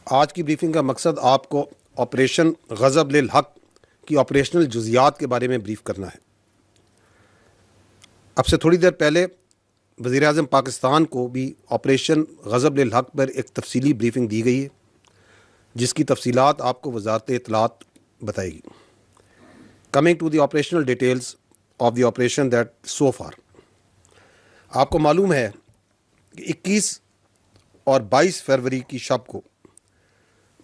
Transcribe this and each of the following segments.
आज की ब्रीफिंग का मकसद आपको ऑपरेशन ग़ज़ब लिल हक़ की ऑपरेशनल जुज़ियात के बारे में ब्रीफ करना है। अब से थोड़ी देर पहले वज़ीर-ए-आज़म पाकिस्तान को भी ऑपरेशन ग़ज़ब लिल हक़ पर एक तफसीली ब्रीफिंग दी गई है, जिसकी तफसीलात आपको वज़ारत इत्तलात बताएगी। Coming to the operational details of the operation that so far, आपको मालूम है कि 21 और 22 फरवरी की शब को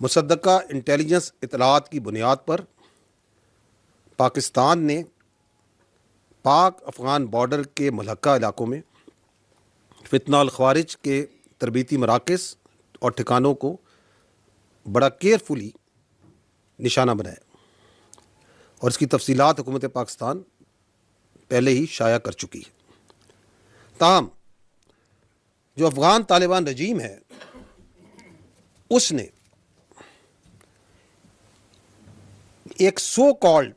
मुसद्दक़ा इंटेलिजेंस इत्तलात की बुनियाद पर पाकिस्तान ने पाक अफ़गान बॉर्डर के मुल्हक़ा इलाकों में फितना ख़वारिज के तरबीती मराकज़ और ठिकानों को बड़ा केयरफुली निशाना बनाया और इसकी तफसीलात हुकूमत पाकिस्तान पहले ही शाया कर चुकी है। ताहम जो अफ़गान तालिबान रजीम है, उसने एक सो कॉल्ड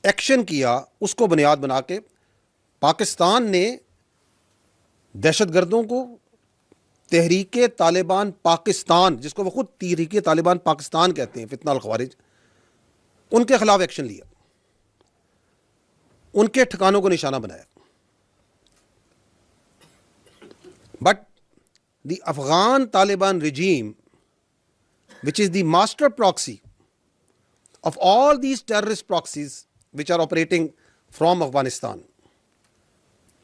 एक्शन किया, उसको बुनियाद बना के पाकिस्तान ने दहशतगर्दों को तहरीक तालिबान पाकिस्तान, जिसको वो खुद तहरीक तालिबान पाकिस्तान कहते हैं, फितना अल ख़वारिज, उनके खिलाफ एक्शन लिया, उनके ठिकानों को निशाना बनाया। But the Afghan Taliban regime, which is the master proxy of all these terrorist proxies which are operating from Afghanistan,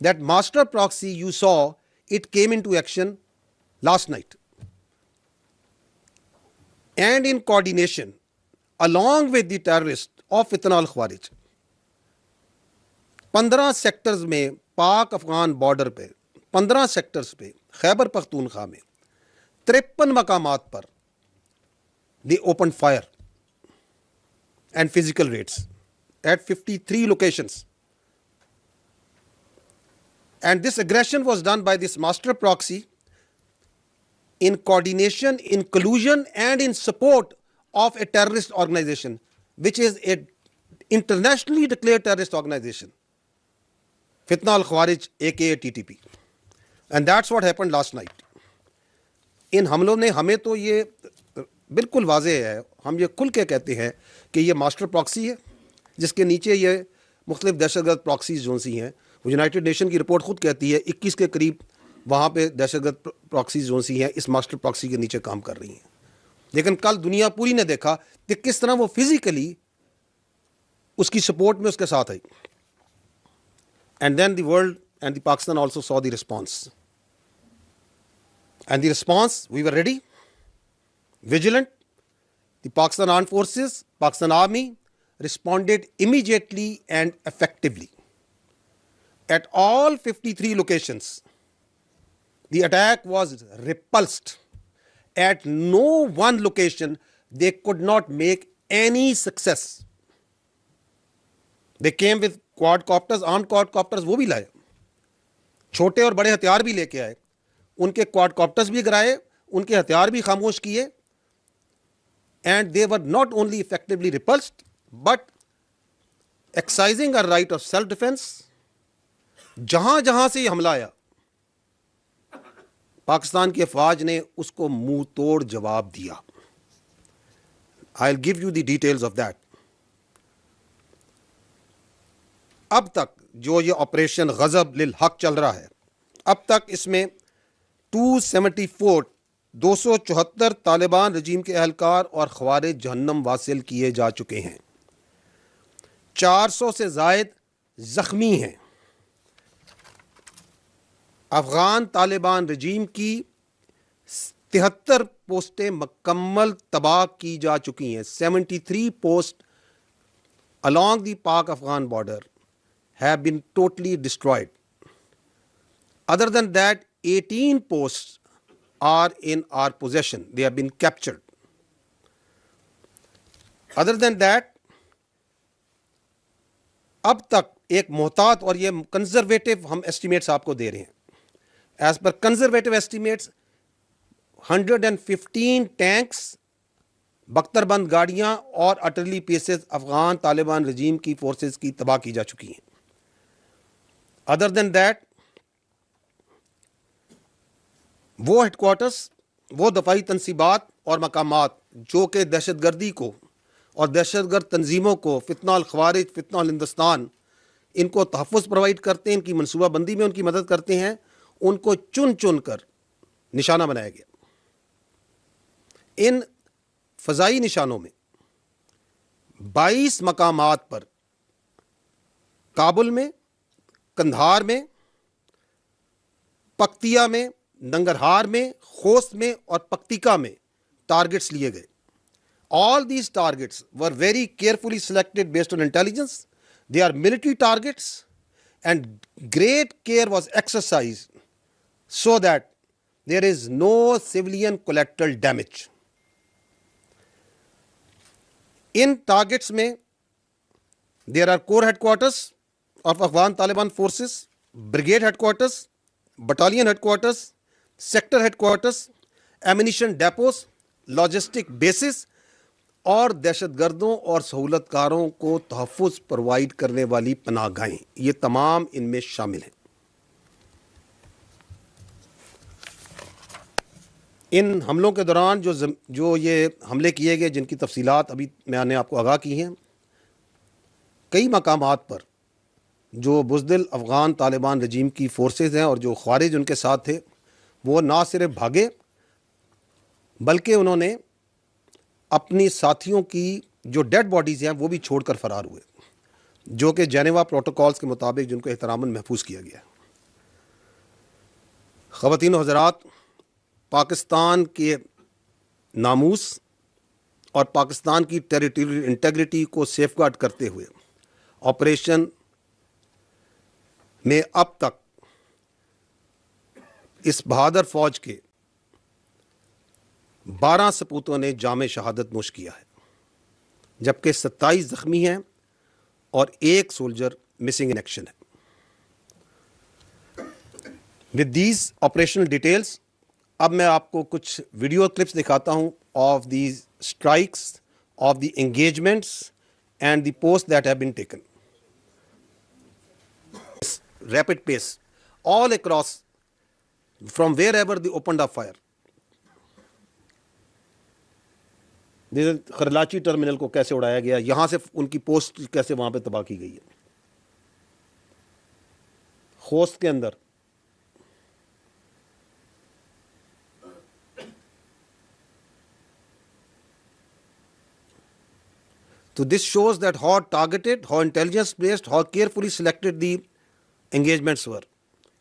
that master proxy you saw, it came into action last night, and in coordination along with the terrorists of Fitna al-Khawarij, 15 sectors में पाक Afghan border पे 15 sectors पे खैबर पख्तूनख्वा में 53 मकामात पर they opened fire and physical raids at 53 locations, and this aggression was done by this master proxy in coordination, in collusion and in support of a terrorist organization which is a internationally declared terrorist organization, Fitna al-Khawarij aka TTP, and that's what happened last night. इन हमलों ने, हमें तो ये बिल्कुल वाज़ेह है, हम ये खुल के कहते हैं कि ये मास्टर प्रॉक्सी है, जिसके नीचे ये मुख्तलिफ दहशतगर्द प्रॉक्सीज जो सी हैं, वो यूनाइटेड नेशन की रिपोर्ट खुद कहती है 21 के करीब वहाँ पे दहशतगर्द प्रॉक्सीज जो सी हैं इस मास्टर प्रॉक्सी के नीचे काम कर रही हैं। लेकिन कल दुनिया पूरी ने देखा कि किस तरह वो फिजिकली उसकी सपोर्ट में उसके साथ आई, and then the world and the Pakistan also saw the response, and the response, we were ready, vigilant. The Pakistan Armed Forces, Pakistan Army responded immediately and effectively. At all 53 locations, the attack was repulsed. At no one location, they could not make any success. They came with quadcopters, armed quadcopters, वो भी लाए, छोटे और बड़े हथियार भी लेके आए, उनके क्वाडकॉप्टर्स भी गिराए, उनके हथियार भी खामोश किए, and they were not only effectively repulsed but exercising a right of self defence. जहां जहां से हमला आया, पाकिस्तान की अफवाज ने उसको मुंह तोड़ जवाब दिया। I will give you the details of that. अब तक जो ये ऑपरेशन ग़ज़ब लिल हक़ चल रहा है, अब तक इसमें 274 तालिबान रजीम के अहलकार और ख़वारिज जहन्नम वासिल किए जा चुके हैं, 400 से ज़ायद ज़ख्मी हैं। अफ़गान तालिबान रजीम की 73 पोस्टें मुकम्मल तबाह की जा चुकी हैं। 73 post along the Pak Afghan border have been totally destroyed. Other than that, 18 posts are in our possession. They have been captured. Other than that, अब तक एक मोहतात, और ये कंजर्वेटिव हम एस्टिमेट्स आपको दे रहे हैं, as per conservative estimates 115 tanks, बख्तरबंद गाड़ियां और अटरली पीसेस अफगान तालिबान रजीम की फोर्सेस की तबाह की जा चुकी हैं। अदर देन दैट, वो हेडक्वार्टर्स वो दफाई तनसीबात और मकामात जो कि दहशतगर्दी को और दहशतगर्द तंजीमों को, फितना अल ख़वारिज, फितना अल हिंदुस्तान, इनको तहफ़्फ़ुज़ प्रोवाइड करते हैं, इनकी मनसूबाबंदी में उनकी मदद करते हैं, उनको चुन चुन कर निशाना बनाया गया। इन फ़ज़ाई निशानों में 22 मकामात पर काबुल में, कंधार में, पक्तिया में, नंगरहार में, खोस्त में और पक्तिका में टारगेट्स लिए गए। All these targets were very carefully selected based on intelligence. They are military targets, and great care was exercised so that there is no civilian collateral damage. In targets में there are corps headquarters of Afghan Taliban forces, brigade headquarters, battalion headquarters, sector headquarters, ammunition depots, logistic bases और दहशतगर्दों और सहूलतकारों को तहफ़्फ़ुज़ provide करने वाली पनाहगाहें, ये तमाम इनमें शामिल हैं। इन हमलों के दौरान जो ये हमले किए गए, जिनकी तफसीलात अभी मैंने आपको आगाह की हैं, कई मकामात पर जो बुज़दिल अफ़गान तालिबान रजीम की फ़ोर्सेस हैं और जो ख़वारिज उनके साथ थे, वो ना सिर्फ भागे बल्कि उन्होंने अपनी साथियों की जो डेड बॉडीज़ हैं वो भी छोड़कर फ़रार हुए, जो कि जेनेवा प्रोटोकॉल्स के मुताबिक जिनको एहतरामन महफूज किया गया। ख़वातीन व हज़रात, पाकिस्तान के नामूस और पाकिस्तान की टेरिटोरियल इंटेग्रिटी को सेफगार्ड करते हुए ऑपरेशन में अब तक इस बहादुर फ़ौज के 12 सपूतों ने जामे शहादत नोश किया है, जबकि 27 ज़ख्मी हैं और 1 सोल्जर मिसिंग इन एक्शन है। विद दीज ऑपरेशनल डिटेल्स, अब मैं आपको कुछ वीडियो क्लिप्स दिखाता हूं of these strikes, of the engagements and the post that have been taken. Rapid pace all across from wherever they opened up fire. Kharlachi terminal को कैसे उड़ाया गया, यहां से उनकी पोस्ट कैसे वहां पे तबाह की गई है। खोस्त के अंदर तो this shows that how targeted, how intelligence based, how carefully selected the engagements were.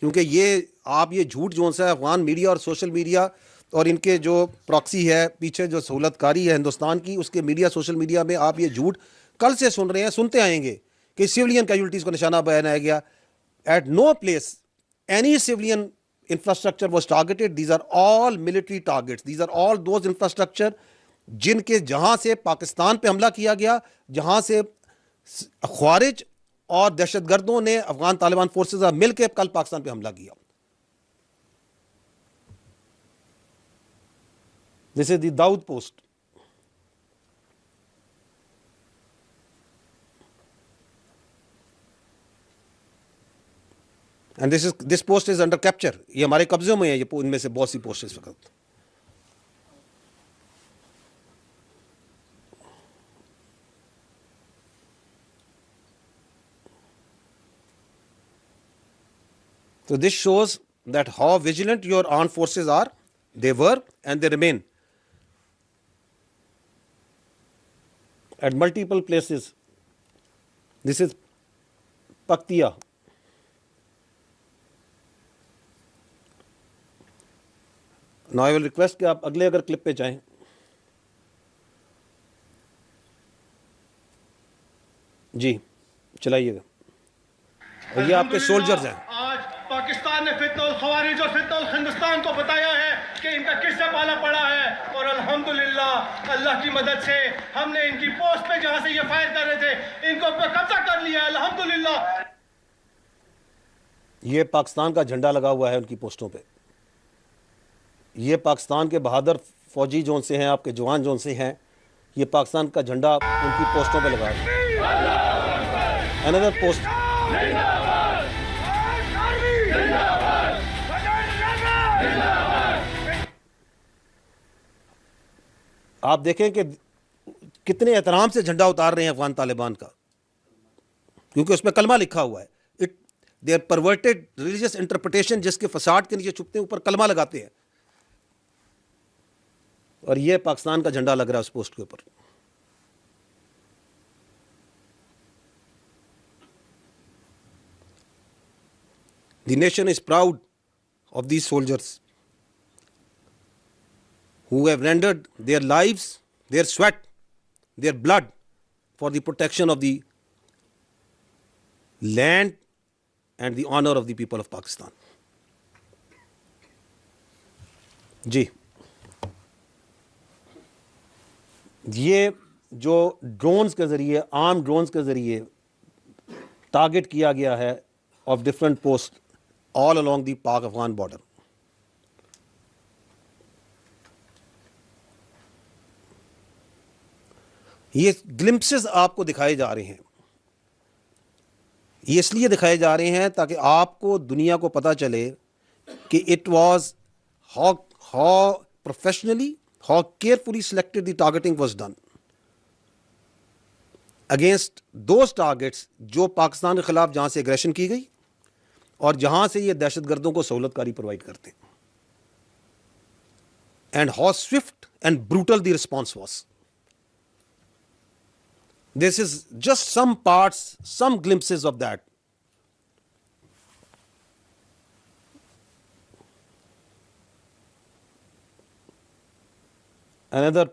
क्योंकि ये आप ये झूठ जो सा है अफगान मीडिया और सोशल मीडिया और इनके जो प्रॉक्सी है पीछे जो सहूलतकारी है हिंदुस्तान की, उसके मीडिया सोशल मीडिया में आप ये झूठ कल से सुन रहे हैं, सुनते आएंगे कि सिविलियन कैजुअल्टीज़ को निशाना बनाया गया। At no place any civilian infrastructure was targeted. These are all military targets, these are all those infrastructure जिनके जहाँ से पाकिस्तान पे हमला किया गया, जहाँ से ख्वारिज और दहशतगर्दों ने अफगान तालिबान फोर्सेस मिलकर कल पाकिस्तान पे हमला किया। This is the Dawood post. And this post is under capture. ये हमारे कब्जे में है, ये इनमें से बहुत सी पोस्ट इस वक्त। So this shows that how vigilant your armed forces are. They were and they remain at multiple places. This is Paktiya. Now I will request कि आप अगले अगर क्लिप पे जाएं। जी चलाइएगा। ये आपके सोल्जर्स हैं। पाकिस्तान ने फितनल ख़वारिज और फितनल हिंदुस्तान को बताया है कि इनका किससे पाला पड़ा है, और अल्हम्दुलिल्लाह अल्लाह की मदद से हमने इनकी पोस्ट पे जहां से ये फायर कर रहे थे इनको पे कब्जा कर लिया अल्हम्दुलिल्लाह। ये पाकिस्तान का झंडा लगा हुआ है उनकी पोस्टों पे। ये पाकिस्तान के बहादुर फौजी जोन से हैं, आपके जवान जोन से हैं, ये पाकिस्तान का झंडा उनकी पोस्टों पे लगा है। अनदर पोस्ट आप देखें कि कितने एहतराम से झंडा उतार रहे हैं अफगान तालिबान का, क्योंकि उसमें कलमा लिखा हुआ है। It their perverted religious interpretation जिसके फसाड के नीचे छुपते हैं, ऊपर कलमा लगाते हैं, और ये पाकिस्तान का झंडा लग रहा है उस पोस्ट के ऊपर। The nation is proud of these soldiers who have rendered their lives, their sweat, their blood for the protection of the land and the honor of the people of Pakistan. जी, ये जो drones के ज़रिए, arm drones के ज़रिए target किया गया है of different post all along the पाक अफगान बॉर्डर, ये ग्लिम्पसेस आपको दिखाए जा रहे हैं। ये इसलिए दिखाए जा रहे हैं ताकि आपको, दुनिया को पता चले कि it was how professionally, how carefully selected the targeting was done against those targets जो पाकिस्तान के खिलाफ जहां से एग्रेशन की गई और जहां से ये दहशतगर्दों को सहूलतकारी प्रोवाइड करते हैं, and how Swift and brutal the response was. This is just some parts, some glimpses of that. Another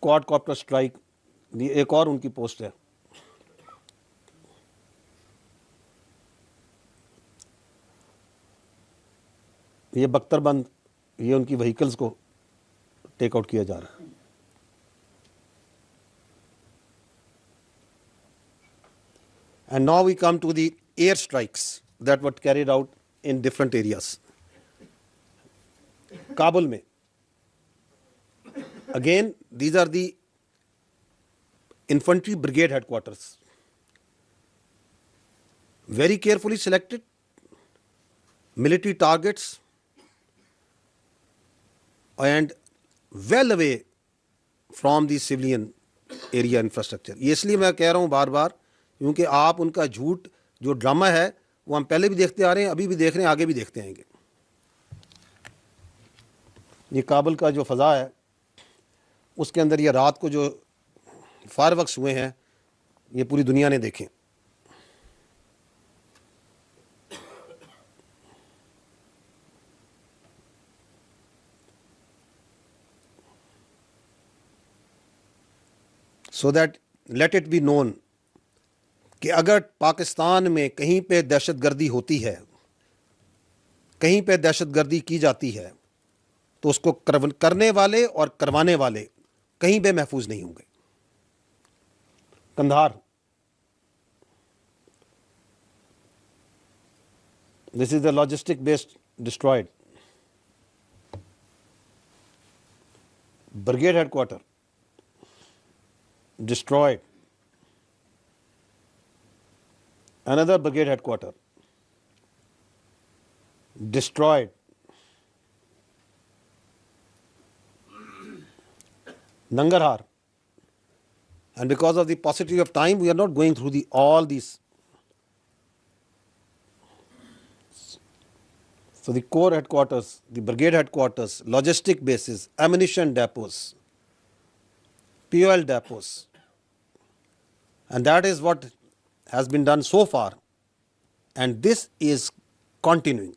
quadcopter strike, एक और उनकी पोस्ट है। ये बख्तरबंद, ये उनकी व्हीकल्स को टेक आउट किया जा रहा है। And now we come to the air strikes that were carried out in different areas. Kabul में, again, these are the infantry brigade headquarters. Very carefully selected military targets and well away from the civilian area infrastructure. ये इसलिए मैं कह रहा हूँ बार बार, क्योंकि आप उनका झूठ जो ड्रामा है वो हम पहले भी देखते आ रहे हैं, अभी भी देख रहे हैं, आगे भी देखते आएंगे। ये काबुल का जो फ़ज़ा है उसके अंदर ये रात को जो फायरवर्क्स हुए हैं, ये पूरी दुनिया ने देखे। So that let it be known कि अगर पाकिस्तान में कहीं पे दहशतगर्दी होती है, कहीं पे दहशतगर्दी की जाती है, तो उसको करने वाले और करवाने वाले कहीं पे महफूज नहीं होंगे। Kandahar, this is the logistic base destroyed. Brigade headquarter destroyed. Another brigade headquarter destroyed. Nangarhar. And because of the paucity of time, we are not going through all these. So the corps headquarters, the brigade headquarters, logistic bases, ammunition depots, POL depots, and that is what has been done so far, and this is continuing.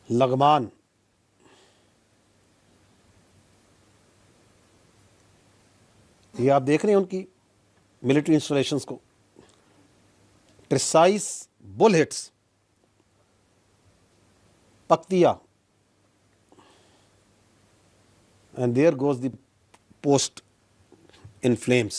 लगमान, ये आप देख रहे हैं उनकी military installations को, precise bull hits, Paktia, and there goes the post in flames.